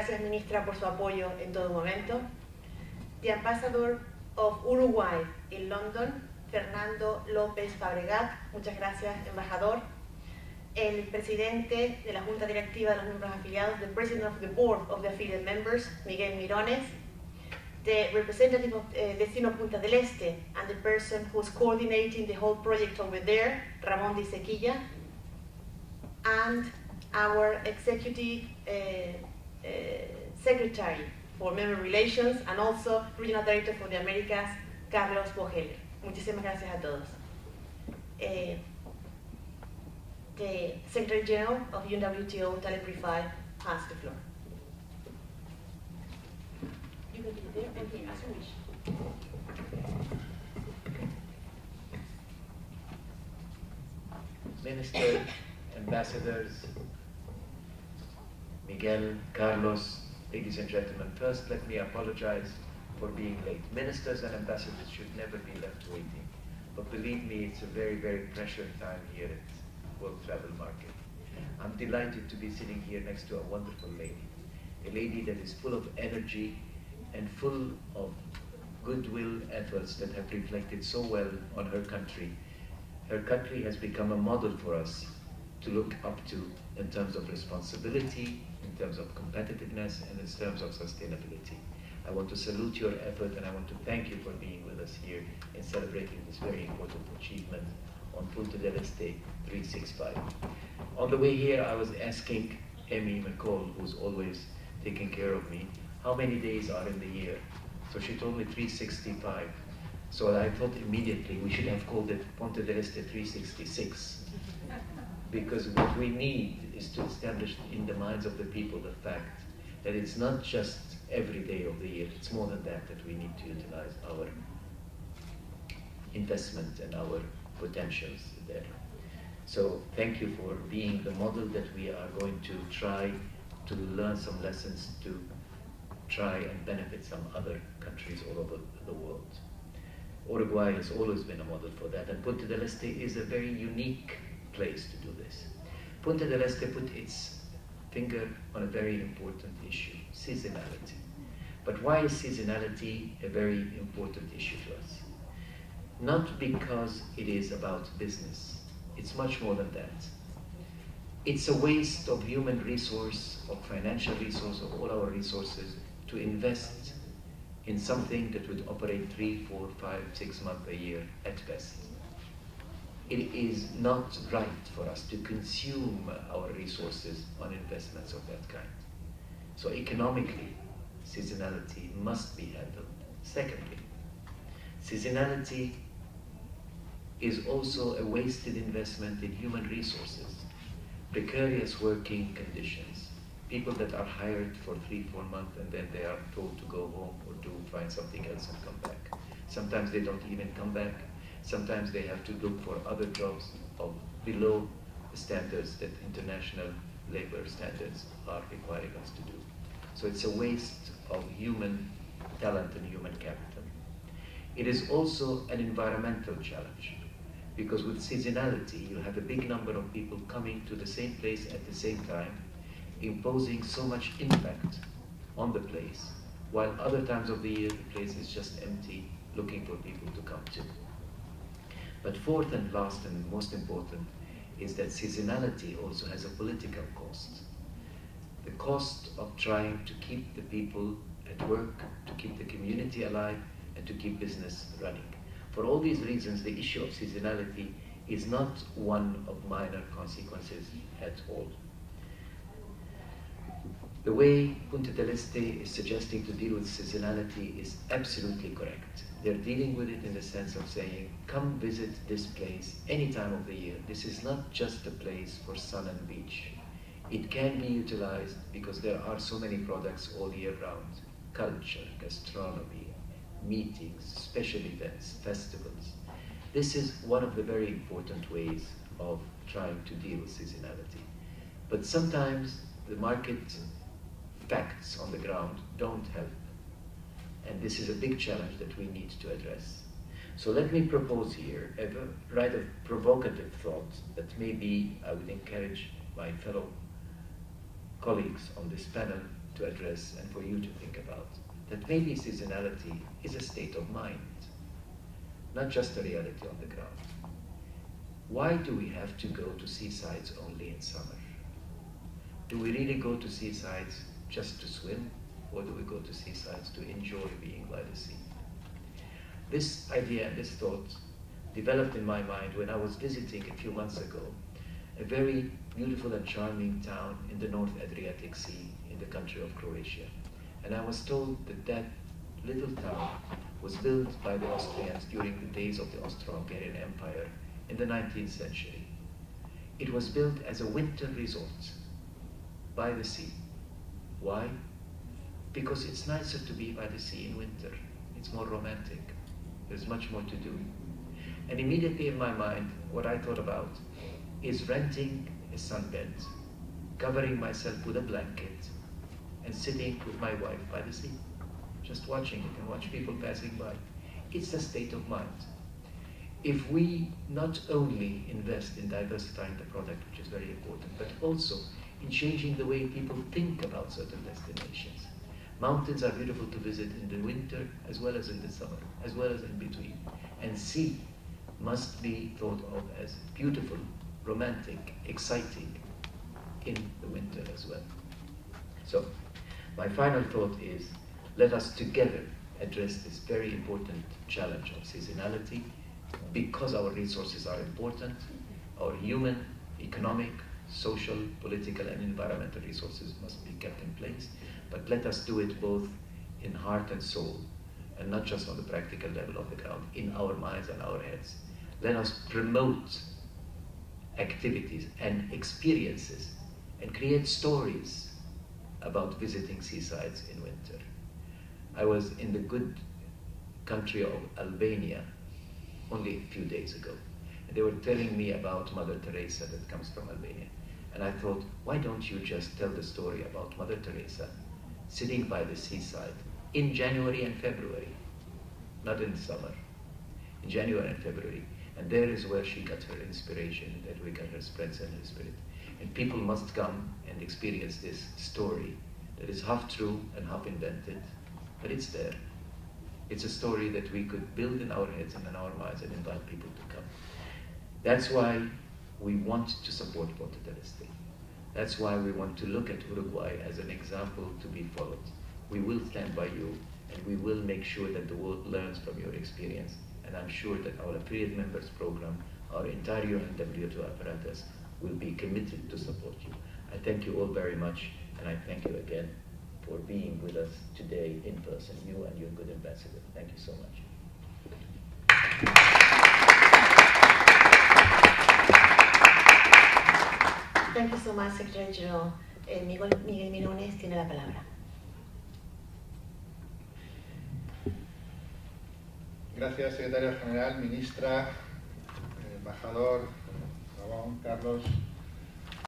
gracias, ministra, por su apoyo en todo momento. The Ambassador of Uruguay in London, Fernando López Fabregat, muchas gracias, embajador. El presidente de la Junta Directiva de los miembros afiliados, the President of the Board of the Affiliate Members, Miguel Mirones. The representative of Destino Punta del Este and the person who's coordinating the whole project over there, Ramón Di Sequilla. And our executive secretary for member relations and also regional director for the Americas, Carlos Bogeller. Muchísimas gracias a todos. The Secretary General of UNWTO, Taleb Rifai, has the floor. You can do it there and here, as you wish. Minister, ambassadors, Miguel, Carlos, ladies and gentlemen, first let me apologize for being late. Ministers and ambassadors should never be left waiting. But believe me, it's a very, very precious time here at World Travel Market. I'm delighted to be sitting here next to a wonderful lady. A lady that is full of energy and full of goodwill efforts that have reflected so well on her country. Her country has become a model for us to look up to in terms of responsibility, in terms of competitiveness, and in terms of sustainability. I want to salute your effort and I want to thank you for being with us here in celebrating this very important achievement on Punta del Este 365. On the way here, I was asking Amy McCall, who's always taking care of me, how many days are in the year? So she told me 365. So I thought immediately we should have called it Punta del Este 366. Because what we need is to establish in the minds of the people the fact that it's not just every day of the year, it's more than that we need to utilize our investment and our potentials there. So thank you for being the model that we are going to try to learn some lessons to try and benefit some other countries all over the world. Uruguay has always been a model for that, and Punta del Este is a very unique place to do this. Punta del Este put its finger on a very important issue, seasonality. But why is seasonality a very important issue to us? Not because it is about business, it's much more than that. It's a waste of human resource, of financial resource, of all our resources to invest in something that would operate 3, 4, 5, 6 months a year at best. It is not right for us to consume our resources on investments of that kind. So economically, seasonality must be handled. Secondly, seasonality is also a wasted investment in human resources, precarious working conditions, people that are hired for 3, 4 months and then they are told to go home or to find something else and come back. Sometimes they don't even come back. Sometimes they have to look for other jobs of below the standards that international labor standards are requiring us to do. So it's a waste of human talent and human capital. It is also an environmental challenge, because with seasonality, you have a big number of people coming to the same place at the same time, imposing so much impact on the place, while other times of the year, the place is just empty, looking for people to come to. But fourth and last and most important is that seasonality also has a political cost. The cost of trying to keep the people at work, to keep the community alive, and to keep business running. For all these reasons, the issue of seasonality is not one of minor consequences at all. The way Punta del Este is suggesting to deal with seasonality is absolutely correct. They're dealing with it in the sense of saying, come visit this place any time of the year. This is not just a place for sun and beach. It can be utilized because there are so many products all year round. Culture, gastronomy, meetings, special events, festivals. This is one of the very important ways of trying to deal with seasonality. But sometimes the market facts on the ground don't help. And this is a big challenge that we need to address. So let me propose here a rather provocative thought that maybe I would encourage my fellow colleagues on this panel to address and for you to think about, that maybe seasonality is a state of mind, not just a reality on the ground. Why do we have to go to seasides only in summer? Do we really go to seasides just to swim, or do we go to seasides to enjoy being by the sea? This idea and this thought developed in my mind when I was visiting a few months ago a very beautiful and charming town in the North Adriatic Sea in the country of Croatia. And I was told that that little town was built by the Austrians during the days of the Austro-Hungarian Empire in the 19th century. It was built as a winter resort by the sea. Why? Because it's nicer to be by the sea in winter. It's more romantic. There's much more to do. And immediately in my mind, what I thought about is renting a sunbed, covering myself with a blanket, and sitting with my wife by the sea, just watching it and watch people passing by. It's a state of mind. If we not only invest in diversifying the product, which is very important, but also in changing the way people think about certain destinations. Mountains are beautiful to visit in the winter as well as in the summer, as well as in between. And sea must be thought of as beautiful, romantic, exciting in the winter as well. So, my final thought is, let us together address this very important challenge of seasonality, because our resources are important, our human, economic, social, political, and environmental resources must be kept in place, but let us do it both in heart and soul, and not just on the practical level of the ground, in our minds and our heads. Let us promote activities and experiences and create stories about visiting seasides in winter. I was in the good country of Albania only a few days ago, and they were telling me about Mother Teresa that comes from Albania. And I thought, why don't you just tell the story about Mother Teresa sitting by the seaside in January and February, not in summer, in January and February. And there is where she got her inspiration, that we got her strength and her spirit. And people must come and experience this story that is half true and half invented, but it's there. It's a story that we could build in our heads and in our minds and invite people to come. That's why we want to support Prototipo. That's why we want to look at Uruguay as an example to be followed. We will stand by you, and we will make sure that the world learns from your experience. And I'm sure that our affiliate members program, our entire UNWTO apparatus, will be committed to support you. I thank you all very much, and I thank you again for being with us today in person, you and your good ambassador. Thank you so much. Thank you so much, Secretary General. Miguel Mirones tiene la palabra. Gracias, Secretario General, Ministra, Embajador, Ramón, Carlos.